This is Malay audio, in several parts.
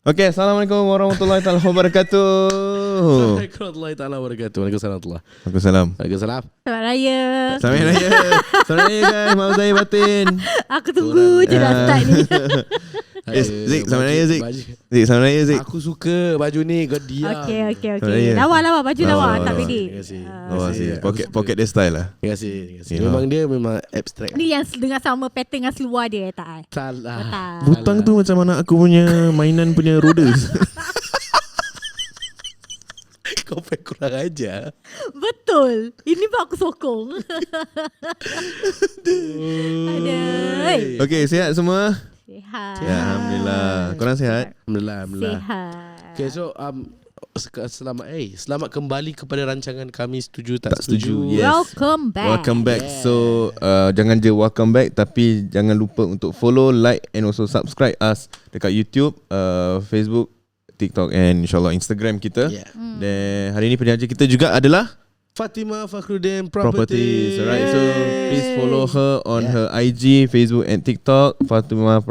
Okay, Assalamualaikum warahmatullahi wabarakatuh. Assalamualaikum warahmatullahi wabarakatuh. Waalaikumsalam. Waalaikumsalam. Waalaikumsalam. Selamat Raya. Selamat Raya. Selamat Raya guys. Maaf saya batin. Aku tunggu je dah start ni. Zik, selamat Raya Zik. Zik, selamat Raya Zik. Aku suka baju ni. Kau diam. Okay. Lawa baju lawa tak pede. Terima kasih. Lawa sih. Pocket dia style lah. Terima kasih. Memang dia memang abstract. Ni yang dengan sama pattern dengan seluar dia tak? Salah. Butang tu macam mana aku punya mainan punya roda. Kau pengen kurang aja. Betul. Ini pun aku sokong. Aduh. Okay, sihat semua? Sihat. Ya, Alhamdulillah. Korang sihat? Alhamdulillah. Sihat. Okay, so selamat kembali kepada rancangan kami Setuju Tak Setuju. Yes. Welcome back. Yeah. So jangan je welcome back, tapi jangan lupa untuk follow, like and also subscribe us dekat YouTube, Facebook, TikTok and insyaAllah Instagram kita. Dan hari ni penyaja kita juga adalah FAATHIMAHFAKHRUDDINPROPERTIES. Alright, so please follow her on her IG, Facebook and TikTok. Fatimah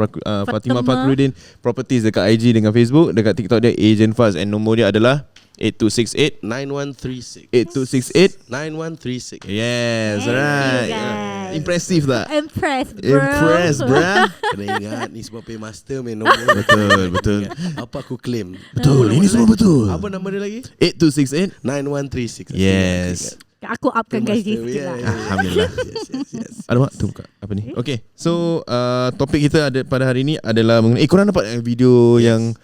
Fakhruddin Properties dekat IG dengan Facebook. Dekat TikTok dia Agent Faz, and nombor dia adalah 8268 9136. 8268 9136. Yes, right. Impressive tak? Impressed bro. Kena ingat ni sebab pay master main nombor. Betul. Apa aku claim? Betul, ini semua betul. Apa nama dia lagi? 8268 9136. Yes. Aku upkan gaji sikit lah. Alhamdulillah. Yes. Ada tu buka apa ni? Okay, so topik kita ada pada hari ni adalah mengenai korang dapat video yang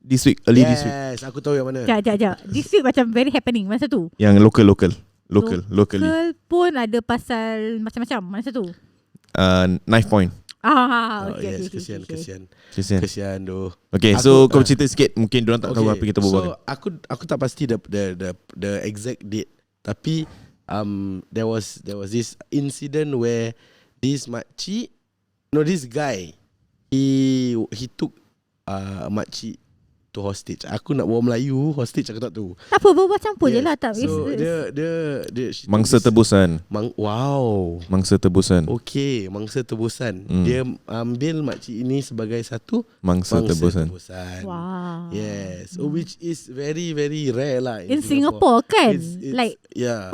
this week, early this week. Yes, aku tahu yang mana. Sekejap. This week macam very happening. Masa tu Yang locally pun ada pasal macam-macam. Masa tu knife point. Okay. Kesian doh. Okay, so kau cerita sikit. Mungkin diorang tak tahu apa kita berbual. So aku tak pasti the exact date. Tapi there was this incident where this makcik, this guy, he took makcik to hostage. Aku nak bawa Melayu hostage, aku tak tahu. Tak apa, bawa campur je lah. Tak. So dia Mangsa Tebusan. Wow. Mangsa Tebusan. Okay, Mangsa Tebusan. Dia ambil makcik ini sebagai satu Mangsa Tebusan. Wow. Yes. Which is very very rare lah in Singapore kan. It's like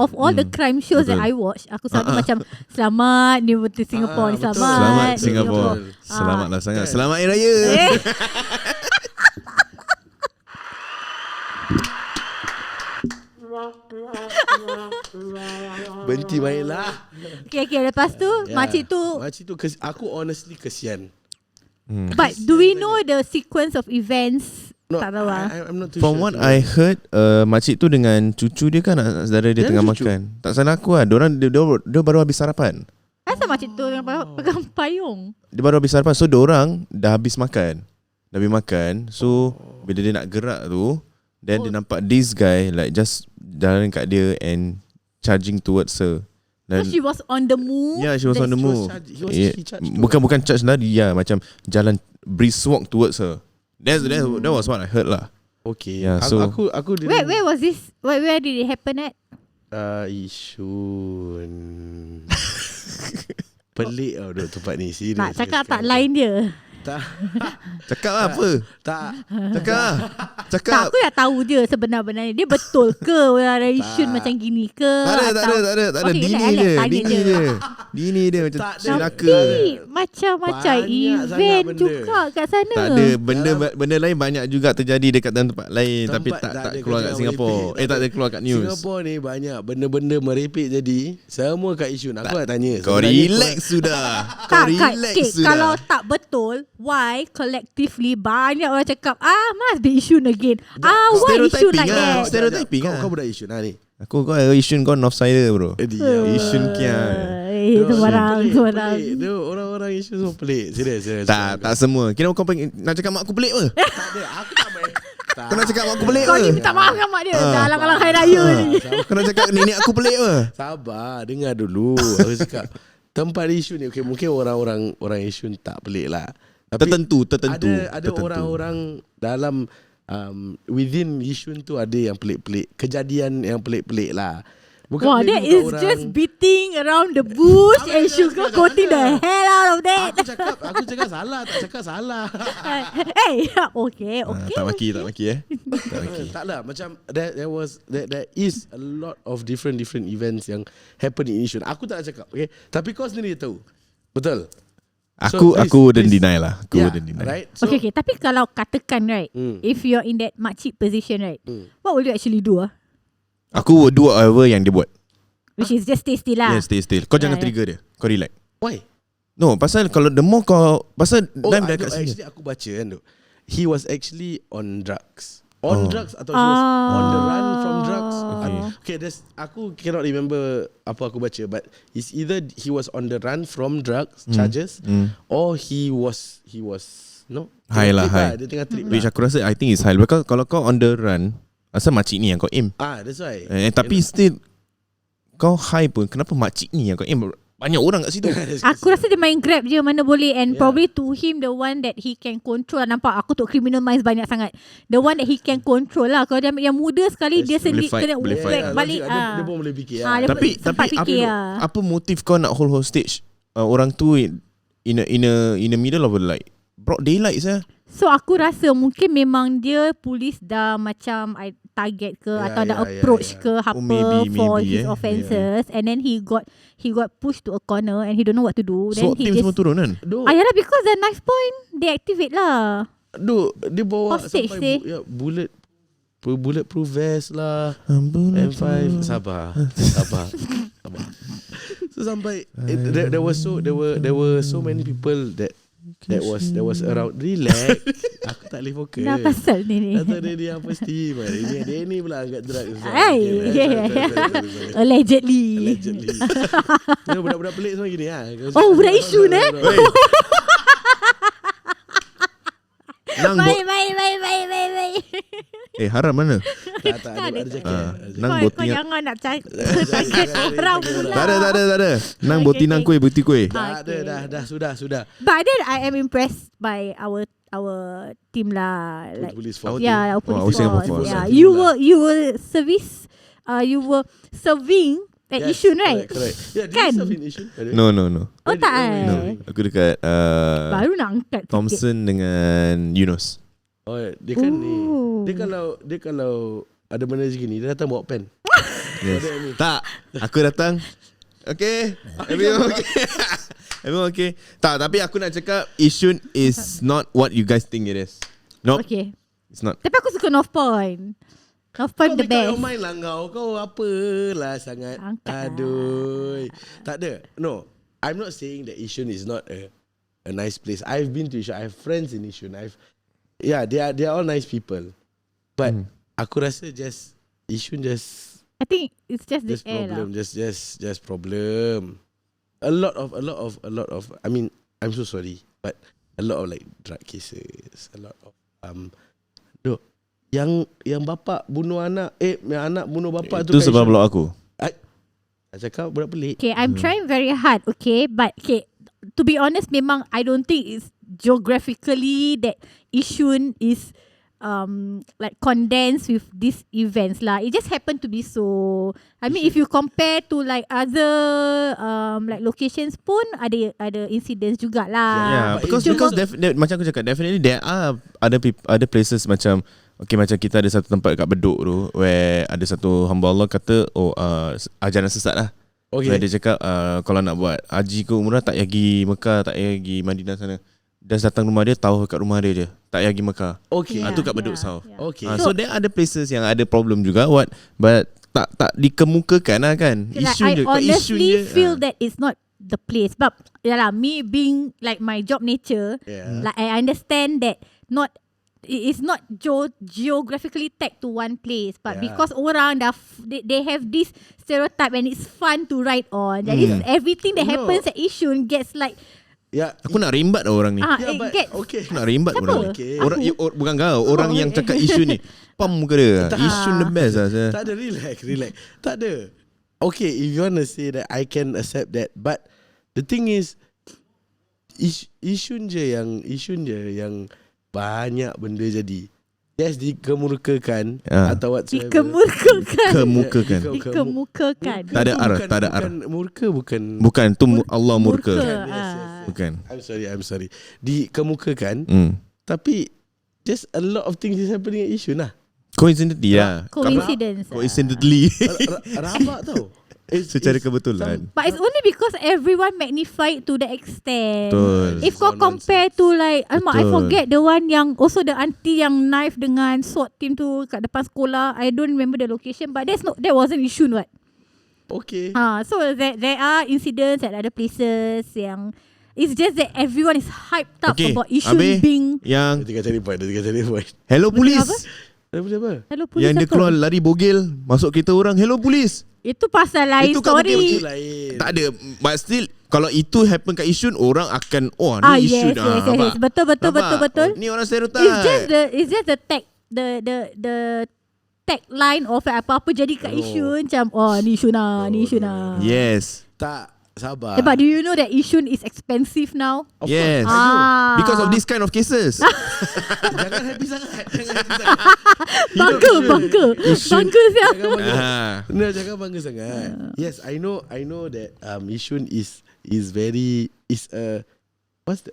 of all the crime shows that I watch, aku selalu macam selamat ni betul Singapore ni, Selamat Singapore. Selamatlah sangat. Selamat Hari Raya. Berhenti main lah. Okay, lepas tu makcik tu aku honestly kesian. But do we know the sequence of events? No, tak tahu lah. I'm not too From sure. what I heard, makcik tu dengan cucu dia kan, saudara dia tengah cucu? makan. Tak salah aku lah, dia baru habis sarapan. Asal makcik tu yang pegang payung? Dia baru habis sarapan, so diorang dah habis makan. So bila dia nak gerak tu, then dia nampak this guy like just jalan kat dia and charging towards her. So she was on the move? Yeah, she was on the move. He charged Bukan charge lari, macam jalan brisk walk towards her. That was what I heard lah. Okay. Yeah, so aku Where was this? Where did it happen at? Yishun. Pelik tau duduk tempat ni. Serius. Nak cakap tak line dia? Tak. cakap lah apa? Tak. Cakap. Aku dah tahu dia sebenar-benarnya. Dia betul ke orang Yishun macam gini ke? Tak ada. Dini dia macam celaka. Tapi macam-macam event juga kat sana. Tak ada. Benda lain banyak juga terjadi dekat tempat lain. Tapi tak keluar kat Singapore. Tak ada keluar kat news. Singapore ni banyak benda-benda merepek jadi. Semua kat Yishun. Aku nak tanya. Kau relax sudah. Kalau tak betul, why collectively banyak orang cakap must be Yishun again. Why Yishun like that? Stereotyping lah. Kau budak Yishun ni. Aku Yishun kau North Sider bro. Yishun kian. Sembarang. Dia orang Yishun semua pelik. Serius. Tak semua. Kira kau nak cakap mak aku pelik ke? Tak ada. Aku tak main. Kau nak cakap mak aku pelik ke? Kau ni minta maaf dengan mak dia. Dah alang-alang Hari Raya ni. Kau nak cakap nenek aku pelik ke? Sabar, dengar dulu. Aku cakap tempat Yishun ni mungkin orang Yishun tak pelik lah. Tapi Tertentu. Ada orang-orang dalam within Yishun tu ada yang pelik-pelik, kejadian yang pelik-pelik lah. Wah, that is just beating around the bush and sugar coating the hell out of that. Aku cakap salah, tak cakap salah. Hey, okay. Tak maki Tak maki. Taklah, macam there is a lot of different events yang happen in Yishun. Aku tak nak cakap, okay? Tapi kau sendiri tahu. Betul? Aku wouldn't deny lah. Wouldn't deny. Right? So, Okay, tapi kalau katakan right, if you're in that makcik position right, what will you actually do? Aku would do whatever yang dia buat. Which is just stay still lah. Yeah, stay still. Kau jangan trigger dia. Kau relax. why? No, pasal kalau the more kau pasal I dah know, kat sini. actually aku baca kan tu. He was actually on drugs. Drugs atau he was on the run from drugs. Okay, aku cannot remember apa aku baca, but it's either he was on the run from drugs charges or he was High lah, high. Dia tengah trip Which lah. aku rasa I think is high. Because kalau kau on the run, asal makcik ni yang kau aim. That's why. Tapi still kau high pun, kenapa makcik ni yang kau aim? Banyak orang kat situ. Aku rasa dia main grab je mana boleh. And probably to him, the one that he can control. Nampak aku tu criminal minds banyak sangat. The one that he can control lah. Kalau dia yang muda sekali, dia sendiri kena whack balik. Dia pun boleh fikir. Tapi apa motif kau nak hold hostage orang tu in a middle of like broad daylight sah? So aku rasa mungkin memang dia polis dah macam target ke atau dah approach ke apa for his offences, and then he got pushed to a corner and he don't know what to do. So then he team semua turun kan? Yalah, because the knife point they activate lah. Dia bawa hostage sampai bulletproof vest lah, M5. Sabar. So sampai there were so many people that was around. Relax. Aku tak boleh fokus. Dah pasal ni. Kata dia apa Steve. Dia ni pula angkat drugs. Allegedly. Budak-budak pelik semua gini lah. Oh, budak Yishun Baik. Haram mana? Tak ada jaket. Nang Kau boti jangan nak target haram pula. Tak ada. Nang boti nang kuih boti kuih. Tak ada, dah sudah. But then I am impressed by our team lah. Like, Police force. yeah, our police Singapore force. force. Yeah, you were serving at Yishun, right? Correct. Yeah, did Kan? you serve in Yishun? No. Oh tak No. Aku dekat baru nak angkat sikit. Thompson dengan Yunus. Oh, dia kan ni. Dia kalau ada benda segini, dia datang bawa pen. Yes. Tak, aku datang. Okay. Everyone okay. Tak, tapi aku nak cakap Yishun is not what you guys think it is. Nope. Okay. It's not. Tapi aku suka North Point. North Point the best. Kau main lah kau apalah sangat. Angkat Aduh. Tak ada. No, I'm not saying that Yishun is not a nice place. I've been to Yishun. I have friends in Yishun. They are all nice people. But aku rasa Yishun I think it's just the air problem. lah. Just problem. A lot of. I mean, I'm so sorry, but a lot of like drug cases. A lot of yang bapa bunuh anak, anak bunuh bapa tu. Itu sebab blok aku. Nak cakap budak pelik. Okay, I'm trying very hard. Okay, but to be honest, memang I don't think it's geographically that Yishun is like condensed with these events lah. It just happened to be so. I mean, if you compare to like other like locations pun ada incidents jugalah. Yeah, because macam aku cakap, definitely there are other places macam macam kita ada satu tempat kat Bedok tu where ada satu hamba Allah kata ajaran sesat lah. Okay. So dia cakap kalau nak buat haji ke umrah tak payah pergi Mekah, tak payah pergi Madinah sana. Dah datang rumah dia, tahu kat rumah dia je. Tak payah pergi Mekah. Okay. Itu kat Bedok South. Okay. So there are places yang ada problem juga but tak dikemukakan lah kan. I honestly feel that it's not the place. But me being like my job nature, like I understand that it is not geographically tagged to one place, but because orang they have this stereotype and it's fun to write on. Jadi everything that happens at Yishun gets like aku nak rimbat lah orang ni. Okay. Aku nak rimbat Siapa? orang ni. Orang bukan kau, orang yang cakap Yishun ni. Pam muka dia. Yishun the best lah. Tak ada, relax. Tak ada. Okay, if you want to say that, I can accept that. But the thing is, Yishun je yang banyak benda jadi. Yes, dikemukakan atau whatsoever. Dikemukakan. Tak ada ar, tak ada ar. Murka bukan. Bukan, tu Allah murka. Yes. Bukan. I'm sorry. Dikemukakan. Tapi just a lot of things is happening at Yishun lah. Coincidentally lah. Coincidentally. Rabak tau. Secara kebetulan. But it's only because everyone magnified to the extent. Betul. If kau compare to like I forget the one yang also the auntie yang knife dengan SWAT team tu kat depan sekolah. I don't remember the location, but that wasn't Yishun what. Okay. So there are incidents at other places yang it's just that everyone is hyped up about Yishun being yang dia cari point. hello police. Apa? Hello police. Yang dia keluar lari bogel masuk kereta orang, hello police. Itu pasal lain story. Tak ada. But still, kalau itu happen kat Yishun, orang akan ni Yishun. Yes. Betul. Ni orang stereotype. It's just the tagline of apa-apa jadi kat Yishun macam ni Yishun lah. Yes. Tak, sabar. But do you know that Yishun is expensive now? Yes. Because of this kind of cases. Jangan happy sangat. Bangga siap. Jangan bangga sangat. Yes, I know that Yishun is a what's the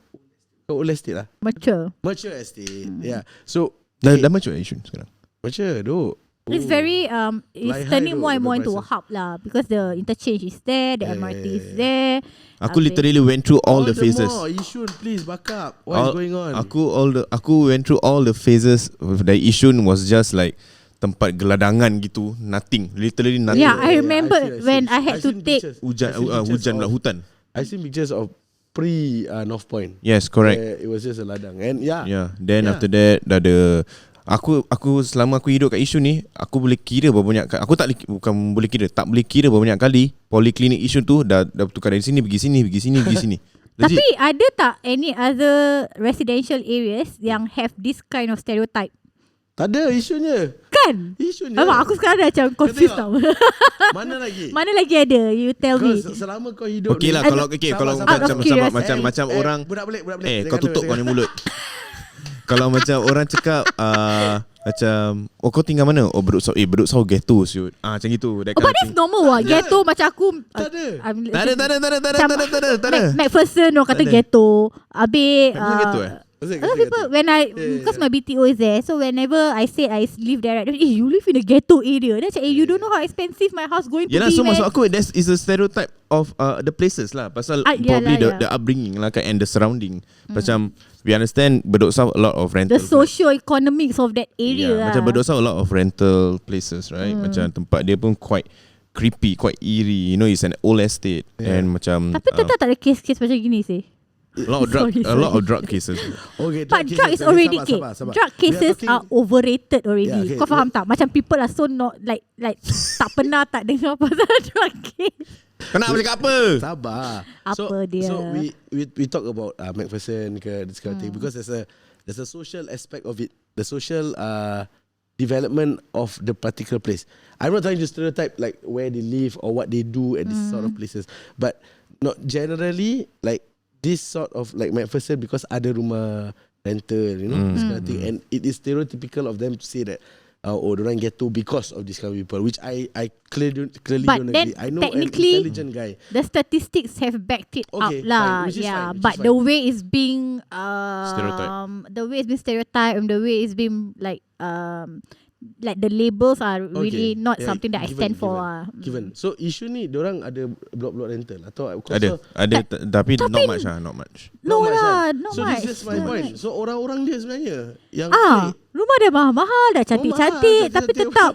old estate lah. Mature estate. Yeah. So dah mature Yishun sekarang. Mature doh. It's very it's turning more and more into a hub lah because the interchange is there, the MRT is there. Aku literally went through all the phases. Yishun, please back up. What is going on? Aku went through all the phases. The Yishun was just like tempat geladangan gitu, nothing, literally nothing. Yeah, I remember when I had to take hutan. I seen pictures of pre North Point. Yes, correct. It was just a ladang and Then after that dah ada. Aku selama aku hidup kat Yishun ni, aku boleh kira berapa banyak tak boleh kira berapa banyak kali poliklinik Yishun tu dah tukar dari sini pergi sini. Tapi ada tak any other residential areas yang have this kind of stereotype? Tak ada, Yishun je. Kan? Yishun je. Aku sekarang dah macam confused tau. Mana lagi ada? You tell me. Selama kau hidup okay ni. lah, kalau macam orang budak belik. kau tutup kau ni mulut. Kalau macam orang cakap macam kau tinggal mana? Bedok Sau ghetto siut. Macam gitu. But that's normal wah. Ghetto macam aku tak ada. MacPherson orang kata ghetto. Habis ghetto a lot of people when because my BTO is there, so whenever I say I live there, right, you live in a ghetto area. Then you don't know how expensive my house going to be. So maksud aku that is a stereotype of the places lah. Pasal probably the upbringing lah kan, and the surrounding. Macam we understand Bedok South a lot of rental. The socio-economics of that area. Macam Bedok South a lot of rental places, right? Macam tempat dia pun quite creepy, quite eerie. You know, it's an old estate and macam. Tapi tetap tak ada kes-kes macam gini sih. A lot of drug cases. Okay, but drug is already sabar. Drug cases are overrated already. Kau faham tak? Macam people are so not like tak pernah tak dengar pasal drug case. Kau nak cakap apa? Sabar. Apa dia? So we talk about MacPherson ke this kind of thing because there's a social aspect of it. The social development of the particular place. I'm not trying to stereotype like where they live or what they do at this sort of places, but not generally like this sort of like MacPherson because ada rumah rental, you know, this kind of thing, and it is stereotypical of them to say that orang ghetto because of this kind of people, which I clearly don't agree. I know an intelligent guy. The statistics have backed it up lah. Yeah, but the way it's being stereotyped. The way it's been stereotyped and the way it's been like the labels are really not something that I stand for. Given. So issue ni diorang ada blok-blok rental atau ada tapi not much. Not so much. So this is my point. So orang-orang dia sebenarnya yang rumah dia mahal-mahal dah cantik-cantik tapi tetap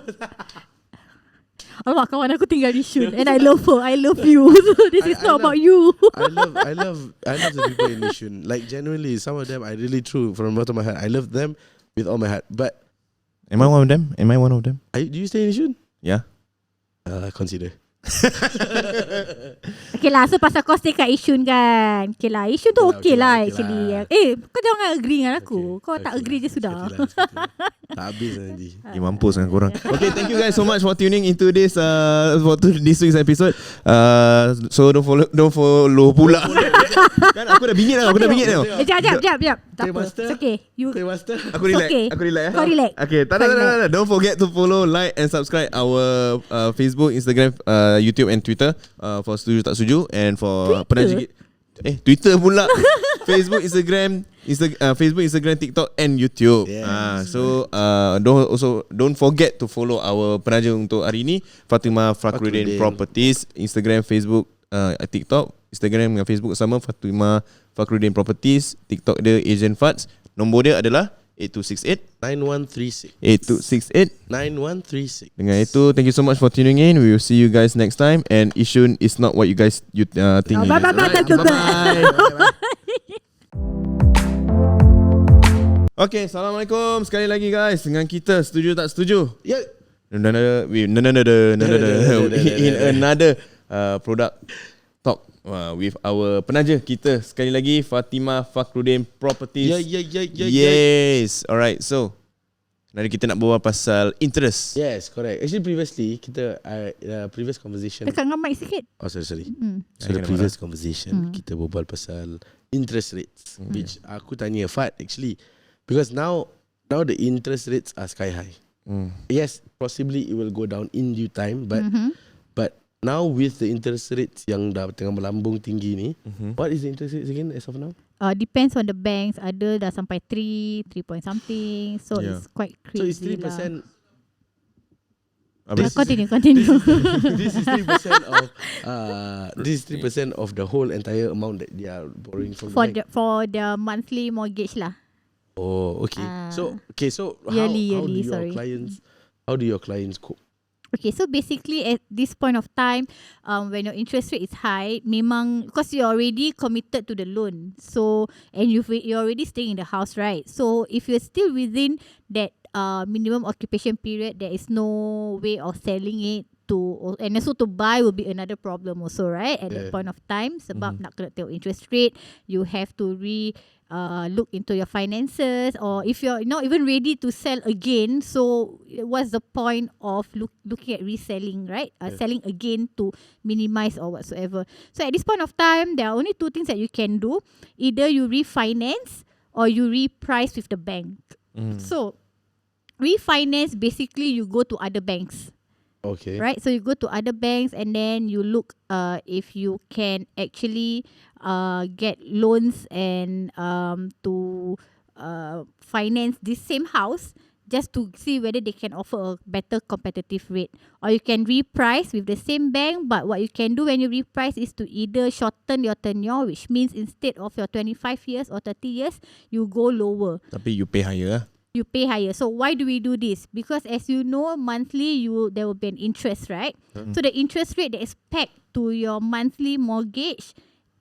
alamak, kawan aku tinggal di Yishun and I love her, I love you. So this is not about you. I love the people in Yishun. Like genuinely, some of them I really true from the bottom of my heart. I love them with all my heart. But Am I one of them? do you stay in Yishun? Yeah. Consider. Okay lah, so pasal kau stay kat Yishun kan. Okay lah, Yishun tu okay lah actually. Kau jangan agree dengan aku. Kau tak agree je sudah. Tak habis nanti. Mampus dengan korang. Okay, thank you guys so much for tuning into this this week's episode. So don't follow pula. Kan aku dah bingit tau. Jap. Tak apa. Master. It's okay. Master. Aku relax. Okay. Kau relax. Okay, tak. Don't forget to follow, like and subscribe our Facebook, Instagram, YouTube and Twitter for Setuju Tak Setuju, and for penaja Twitter pula. Facebook, Instagram, TikTok and YouTube. So don't forget to follow our penaja untuk hari ni, Fathimah Properties, Instagram, Facebook, TikTok. Instagram dengan Facebook sama, Fathimah Fakhruddin Properties. TikTok dia Asian Fats. Nombor dia adalah 8136 9136. Dengan itu, thank you so much for tuning in. We will see you guys next time. And Yishun is not what you guys think. Bye. Okay, Assalamualaikum sekali lagi guys dengan kita Setuju Tak Setuju. In another product talk with our penaja kita sekali lagi, Fathimah Fakhruddin Properties. Yes. Alright, so nanti kita nak berbual pasal interest. Yes, correct. Actually previously kita previous conversation. Dekat dengan mic sikit. Oh sorry. So the previous conversation kita berbual pasal interest rates, which aku tanya Fat actually, because now the interest rates are sky high. Yes, possibly it will go down in due time, but now with the interest rates yang dah tengah melambung tinggi ni, what is the interest rates again as of now? Depends on the banks. Ada dah sampai 3 point something. So it's quite crazy. So it's 3%. Continue. This is 3% of this is 3% of the whole entire amount that they are borrowing from the bank. For the monthly mortgage lah. Oh, okay. So yearly, how do your clients cope? Okay, so basically at this point of time, when your interest rate is high, memang because you're already committed to the loan, so and you're already staying in the house, right? So if you're still within that minimum occupation period, there is no way of selling it and also to buy will be another problem also, right? At that point of time, sebab nak kena tengok interest rate, you have to look into your finances, or if you're not even ready to sell again, so what's the point of looking at reselling, right? Selling again to minimize or whatsoever. So at this point of time, there are only two things that you can do. Either you refinance or you reprice with the bank. So refinance, basically you go to other banks. Okay. Right, so you go to other banks and then you look if you can actually get loans and to finance this same house, just to see whether they can offer a better competitive rate. Or you can reprice with the same bank, but what you can do when you reprice is to either shorten your tenure, which means instead of your 25 years or 30 years, you go lower. Tapi you pay higher. You pay higher. So why do we do this? Because as you know, monthly there will be an interest, right? So the interest rate that is pegged to your monthly mortgage,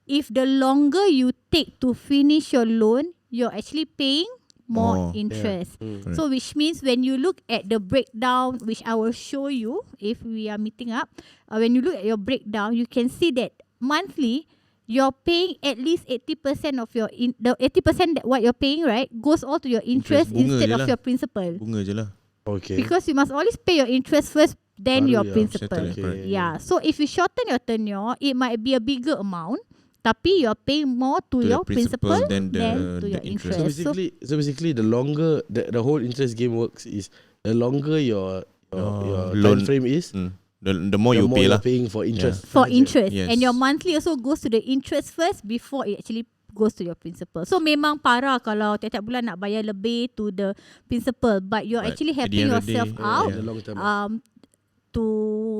if the longer you take to finish your loan, you're actually paying more interest. So which means when you look at the breakdown, which I will show you if we are meeting up, when you look at your breakdown, you can see that monthly you're paying at least 80% of your the 80% that what you're paying, right, goes all to your interest instead of your principal. Bunga je lah. Okay. Because you must always pay your interest first, then your principal. Okay. Yeah. So if you shorten your tenure, it might be a bigger amount, tapi you're paying more to your principal than to your interest. So basically, the longer the whole interest game works is the longer your time frame is. The more you pay lah. Paying for interest. For interest. Yes. And your monthly also goes to the interest first before it actually goes to your principal. So memang parah kalau tiap-tiap bulan nak bayar lebih to the principal, but you're actually helping yourself out to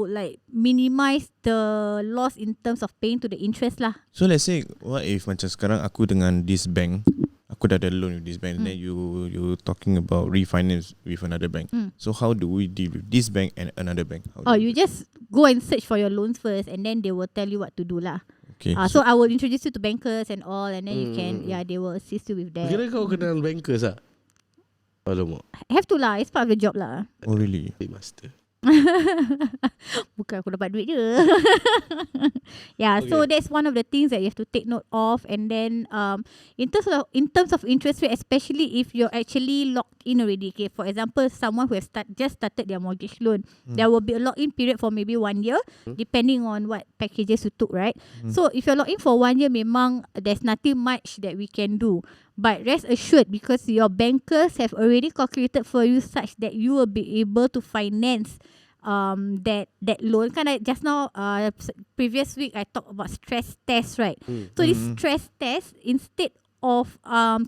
like minimize the loss in terms of paying to the interest lah. So let's say, what if macam sekarang aku dengan this bank, aku dah ada loan with this bank, then you talking about refinance with another bank. So how do we deal with this bank and another bank? You just go and search for your loans first, and then they will tell you what to do lah. Okay. So I will introduce you to bankers and all, and then you can, they will assist you with that. Kira kau kenal bankers ah? Alamak. Have to lah, it's part of the job lah. Oh really? Master. Bukan aku dapat duit je. So that's one of the things that you have to take note of. And then in terms of interest rate, especially if you're actually locked in already. Okay, for example, someone who has just started their mortgage loan, there will be a lock-in period for maybe 1 year, depending on what packages you took, right? So if you're locked in for 1 year, memang there's nothing much that we can do. But rest assured, because your bankers have already calculated for you such that you will be able to finance that loan. Kan just now previous week I talked about stress test, right? So this stress test, instead of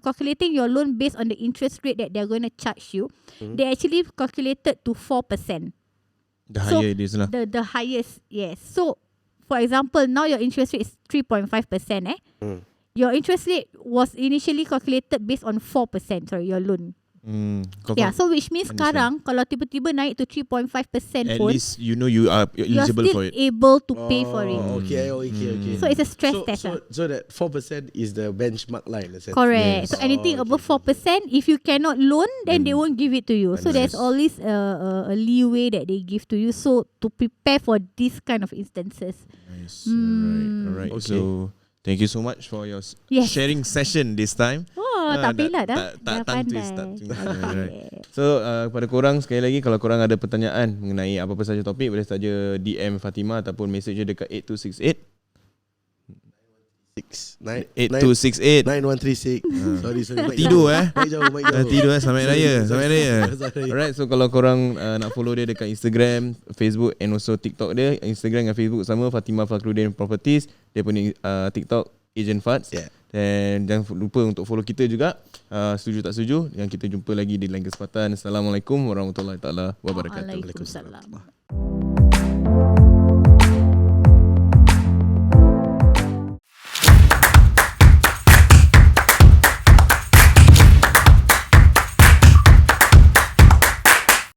calculating your loan based on the interest rate that they're going to charge you, they actually calculated to 4%. The higher it is lah. The highest, yes. So for example, now your interest rate is 3.5%. Your interest rate was initially calculated based on 4%, sorry, your loan. So which means sekarang kalau tiba-tiba naik to 3.5% at pun, least you know you're eligible for it. You're still able to pay for it. Okay. So it's a stress test. So that 4% is the benchmark line. Correct. Yes. So anything above 4%, if you cannot loan, then they won't give it to you. So there's always a leeway that they give to you. So to prepare for this kind of instances. Nice. Alright. Okay. So thank you so much for your sharing session this time. Tak pelat dah. Tak pandai. So kepada korang sekali lagi, kalau korang ada pertanyaan mengenai apa-apa saja topik, boleh saja DM Fatimah ataupun message je dekat 8268 8268 9136. Sorry. Tidur Mic jauh. Tidur selamat raya. Alright, so kalau korang nak follow dia dekat Instagram, Facebook and also TikTok dia. Instagram dan Facebook sama, FAATHIMAHFAKHRUDDINPROPERTIES. Dia punya TikTok Agent Fats. Dan jangan lupa untuk follow kita juga, Setuju Tak Setuju. Yang kita jumpa lagi di lain kesempatan. Assalamualaikum warahmatullahi taala wabarakatuh. Waalaikumsalam.